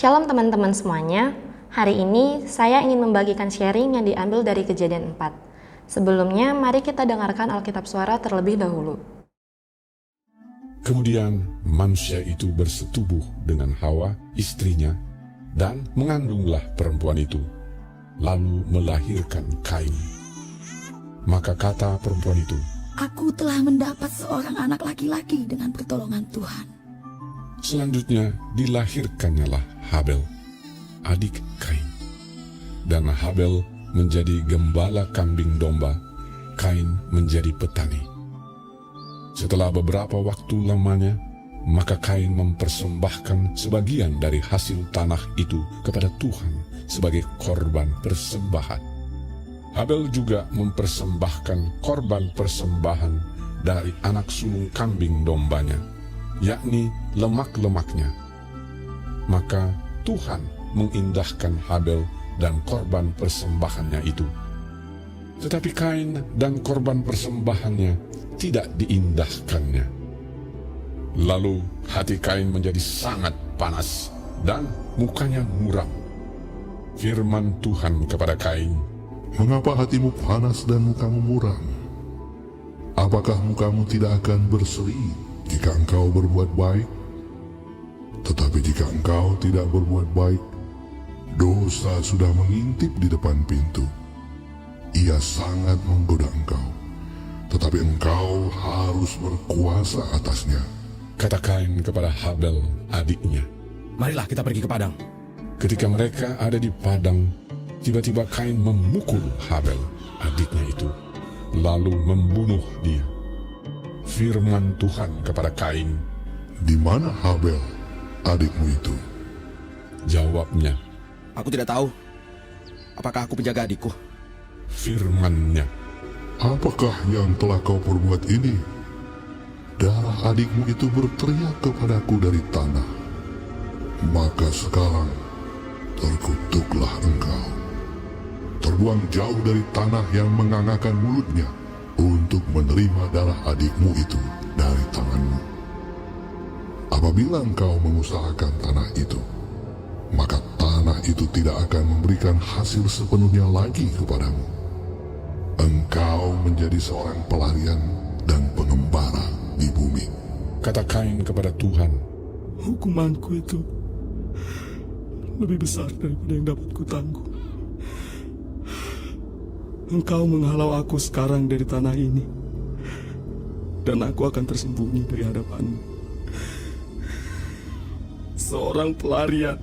Shalom teman-teman semuanya. Hari ini saya ingin membagikan sharing yang diambil dari Kejadian 4. Sebelumnya, mari kita dengarkan Alkitab Suara terlebih dahulu. Kemudian manusia itu bersetubuh dengan Hawa, istrinya, dan mengandunglah perempuan itu, lalu melahirkan Kain. Maka kata perempuan itu, "Aku telah mendapat seorang anak laki-laki dengan pertolongan Tuhan." Selanjutnya dilahirkannyalah Habel, adik Kain. Dan Habel menjadi gembala kambing domba, Kain menjadi petani. Setelah beberapa waktu lamanya, maka Kain mempersembahkan sebagian dari hasil tanah itu kepada Tuhan sebagai korban persembahan. Habel juga mempersembahkan korban persembahan dari anak sulung kambing dombanya, yakni lemak-lemaknya. Maka Tuhan mengindahkan Habel dan korban persembahannya itu. Tetapi Kain dan korban persembahannya tidak diindahkannya. Lalu hati Kain menjadi sangat panas dan mukanya muram. Firman Tuhan kepada Kain, "Mengapa hatimu panas dan mukamu muram? Apakah mukamu tidak akan berseri jika engkau berbuat baik? Tetapi jika engkau tidak berbuat baik, dosa sudah mengintip di depan pintu. Ia sangat menggoda engkau, tetapi engkau harus berkuasa atasnya." kata Kain kepada Habel adiknya. Marilah kita pergi ke padang. Ketika mereka ada di padang, tiba-tiba Kain memukul Habel adiknya itu, lalu membunuh dia. Firman Tuhan kepada Kain, "Di mana Habel, adikmu itu?" Jawabnya, Aku tidak tahu. Apakah aku penjaga adikku? firman-Nya, "Apakah yang telah kau perbuat ini? Darah adikmu itu berteriak kepadaku dari tanah. Maka sekarang terkutuklah engkau. Terbuang jauh dari tanah yang mengangakkan mulutnya untuk menerima darah adikmu itu dari tanganmu. Apabila engkau mengusahakan tanah itu, maka tanah itu tidak akan memberikan hasil sepenuhnya lagi kepadamu. Engkau menjadi seorang pelarian dan pengembara di bumi." kata Kain kepada Tuhan, Hukumanku itu lebih besar daripada yang dapat kutanggung. Engkau menghalau aku sekarang dari tanah ini, dan aku akan tersembunyi dari hadapanmu. Seorang pelarian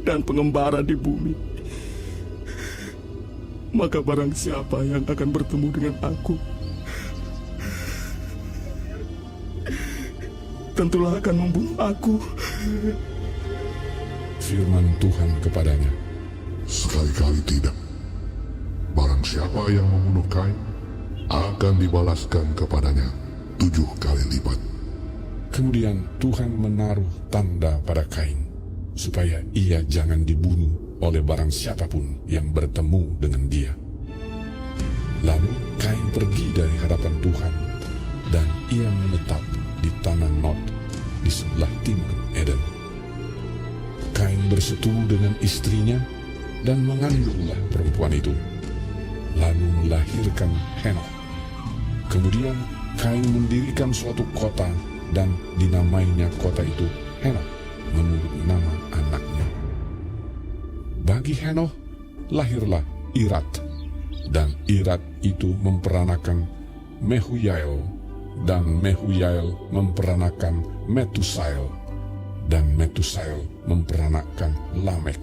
dan pengembara di bumi. Maka barang siapa yang akan bertemu dengan aku, tentulah akan membunuh aku. firman Tuhan kepadanya, Sekali-kali tidak. Barang siapa yang membunuh Kain akan dibalaskan kepadanya 7 kali lipat. Kemudian Tuhan menaruh tanda pada Kain, supaya ia jangan dibunuh oleh barang siapapun yang bertemu dengan dia. Lalu Kain pergi dari hadapan Tuhan, dan ia menetap di tanah Nod di sebelah timur Eden. Kain bersetubuh dengan istrinya dan mengandunglah perempuan itu, lalu melahirkan Henokh. Kemudian Kain mendirikan suatu kota dan dinamainya kota itu Henokh menurut nama anaknya. Bagi Henokh lahirlah Irat, dan Irat itu memperanakan Mehujael, dan Mehujael memperanakan Metusael, dan Metusael memperanakan Lamek.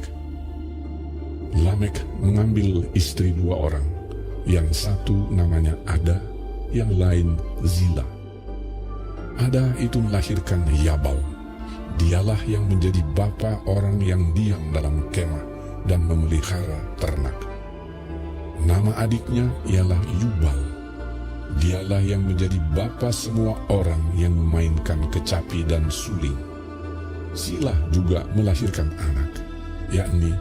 Lamek mengambil istri 2 orang, yang satu namanya Ada, yang lain Zila. Ada itu melahirkan Yabal. Dialah yang menjadi bapa orang yang diam dalam kemah dan memelihara ternak. Nama adiknya ialah Yubal. Dialah yang menjadi bapa semua orang yang memainkan kecapi dan suling. Silah juga melahirkan anak, yakni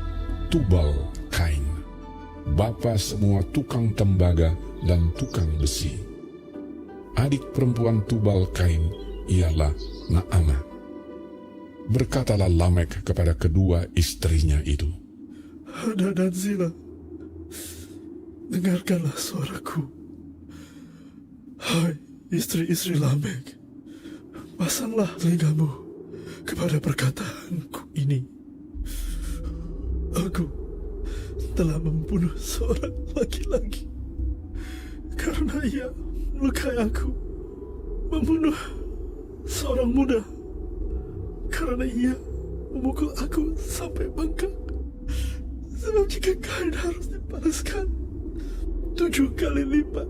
Tubal Kain, bapa semua tukang tembaga dan tukang besi. Adik perempuan Tubal Kain ialah Naamah. Berkatalah Lamek kepada kedua istrinya itu, Ada dan Zila, dengarkanlah suaraku. Hai istri-istri Lamek, pasanglah telingamu kepada perkataanku ini. Aku telah membunuh seorang laki-laki karena ia melukai aku, membunuh seorang muda karena ia memukul aku sampai bengkak. Sebab jika kain harus dipanaskan 7 kali lipat,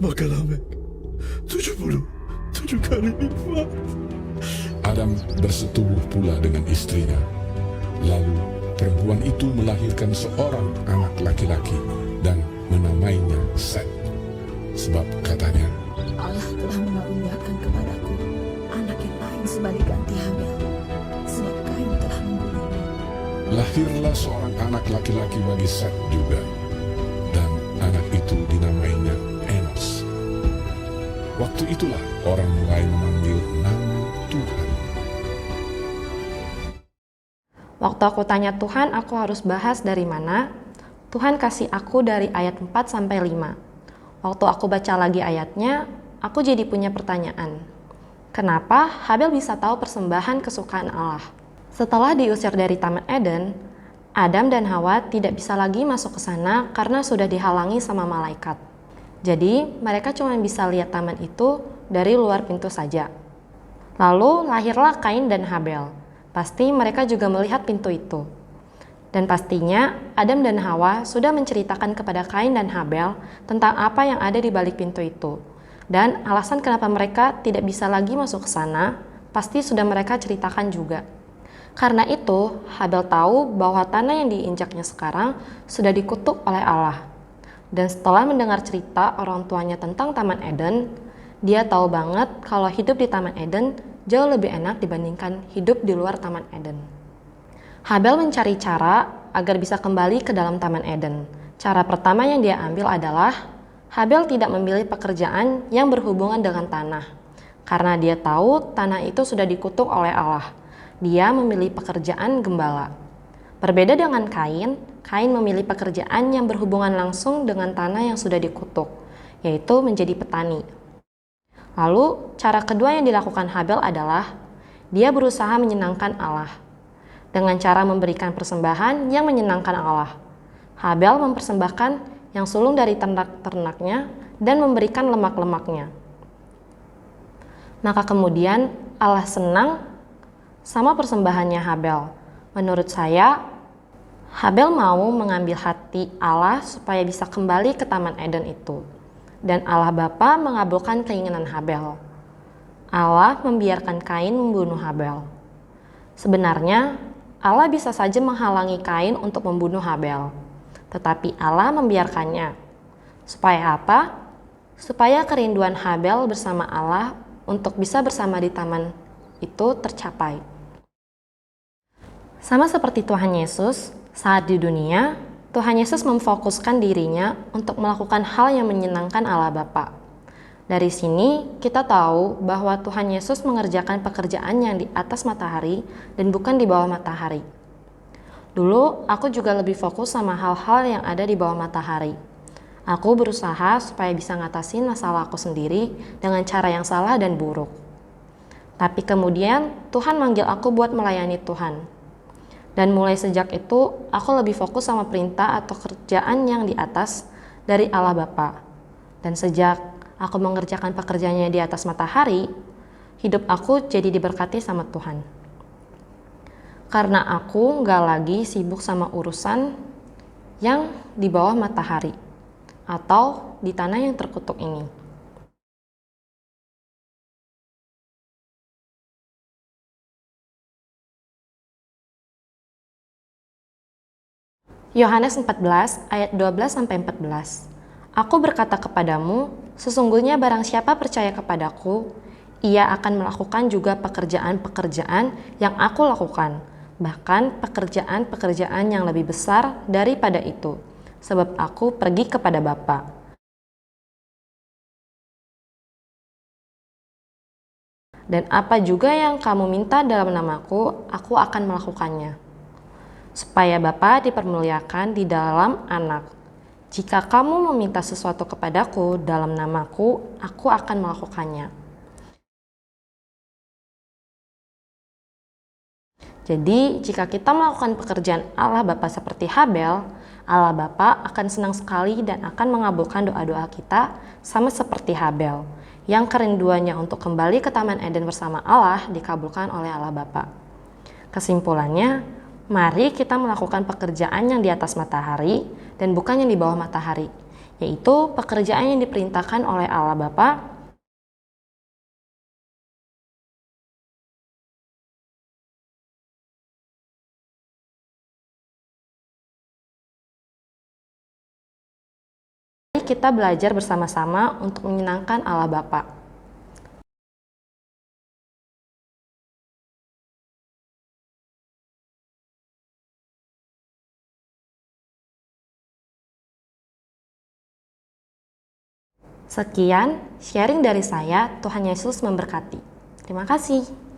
maka Lamek 77 kali lipat. Adam bersetubuh pula dengan istrinya. Lalu perempuan itu melahirkan seorang anak laki-laki dan menamainya Set. Sebab katanya, Allah telah mengaruniakan kepadaku anak yang lain sebagai ganti Habel, sebab Kain telah membunuhnya. lahirlah seorang anak laki-laki bagi Set juga. Dan anak itu dinamainya Enos. Waktu itulah orang mulai memanggil nama Tuhan. Waktu aku tanya Tuhan aku harus bahas dari mana, Tuhan kasih aku dari ayat 4 sampai 5. Waktu aku baca lagi ayatnya, aku jadi punya pertanyaan. Kenapa Habel bisa tahu persembahan kesukaan Allah? Setelah diusir dari Taman Eden, Adam dan Hawa tidak bisa lagi masuk ke sana karena sudah dihalangi sama malaikat. Jadi mereka cuma bisa lihat taman itu dari luar pintu saja. Lalu lahirlah Kain dan Habel. Pasti mereka juga melihat pintu itu. Dan pastinya Adam dan Hawa sudah menceritakan kepada Kain dan Habel tentang apa yang ada di balik pintu itu. Dan alasan kenapa mereka tidak bisa lagi masuk ke sana, pasti sudah mereka ceritakan juga. Karena itu, Habel tahu bahwa tanah yang diinjaknya sekarang sudah dikutuk oleh Allah. Dan setelah mendengar cerita orang tuanya tentang Taman Eden, dia tahu banget kalau hidup di Taman Eden jauh lebih enak dibandingkan hidup di luar Taman Eden. Habel mencari cara agar bisa kembali ke dalam Taman Eden. Cara pertama yang dia ambil adalah Habel tidak memilih pekerjaan yang berhubungan dengan tanah. Karena dia tahu tanah itu sudah dikutuk oleh Allah. Dia memilih pekerjaan gembala. Berbeda dengan Kain, Kain memilih pekerjaan yang berhubungan langsung dengan tanah yang sudah dikutuk, yaitu menjadi petani. Lalu, cara kedua yang dilakukan Habel adalah dia berusaha menyenangkan Allah dengan cara memberikan persembahan yang menyenangkan Allah. Habel mempersembahkan yang sulung dari ternak-ternaknya dan memberikan lemak-lemaknya. Maka kemudian Allah senang sama persembahannya Habel. Menurut saya, Habel mau mengambil hati Allah supaya bisa kembali ke Taman Eden itu. Dan Allah Bapa mengabulkan keinginan Habel. Allah membiarkan Kain membunuh Habel. Sebenarnya, Allah bisa saja menghalangi Kain untuk membunuh Habel. Tetapi Allah membiarkannya. Supaya apa? Supaya kerinduan Habel bersama Allah untuk bisa bersama di taman itu tercapai. Sama seperti Tuhan Yesus, saat di dunia, Tuhan Yesus memfokuskan dirinya untuk melakukan hal yang menyenangkan Allah Bapa. Dari sini, kita tahu bahwa Tuhan Yesus mengerjakan pekerjaan yang di atas matahari dan bukan di bawah matahari. Dulu, aku juga lebih fokus sama hal-hal yang ada di bawah matahari. Aku berusaha supaya bisa ngatasin masalah aku sendiri dengan cara yang salah dan buruk. Tapi kemudian, Tuhan manggil aku buat melayani Tuhan. Dan mulai sejak itu, aku lebih fokus sama perintah atau kerjaan yang di atas dari Allah Bapa. Dan sejak aku mengerjakan pekerjaannya di atas matahari, hidup aku jadi diberkati sama Tuhan. Karena aku gak lagi sibuk sama urusan yang di bawah matahari atau di tanah yang terkutuk ini. Yohanes 14 ayat 12-14. Aku berkata kepadamu, sesungguhnya barang siapa percaya kepadaku, ia akan melakukan juga pekerjaan-pekerjaan yang aku lakukan, bahkan pekerjaan-pekerjaan yang lebih besar daripada itu, sebab aku pergi kepada Bapa. Dan apa juga yang kamu minta dalam namaku, aku akan melakukannya. Supaya Bapa dipermuliakan di dalam Anak. Jika kamu meminta sesuatu kepadaku dalam namaku, aku akan melakukannya. Jadi, jika kita melakukan pekerjaan Allah Bapa seperti Habel, Allah Bapa akan senang sekali dan akan mengabulkan doa-doa kita sama seperti Habel, yang kerinduannya untuk kembali ke Taman Eden bersama Allah dikabulkan oleh Allah Bapa. Kesimpulannya, mari kita melakukan pekerjaan yang di atas matahari dan bukan yang di bawah matahari, yaitu pekerjaan yang diperintahkan oleh Allah Bapa. Mari kita belajar bersama-sama untuk menyenangkan Allah Bapa. Sekian sharing dari saya, Tuhan Yesus memberkati. Terima kasih.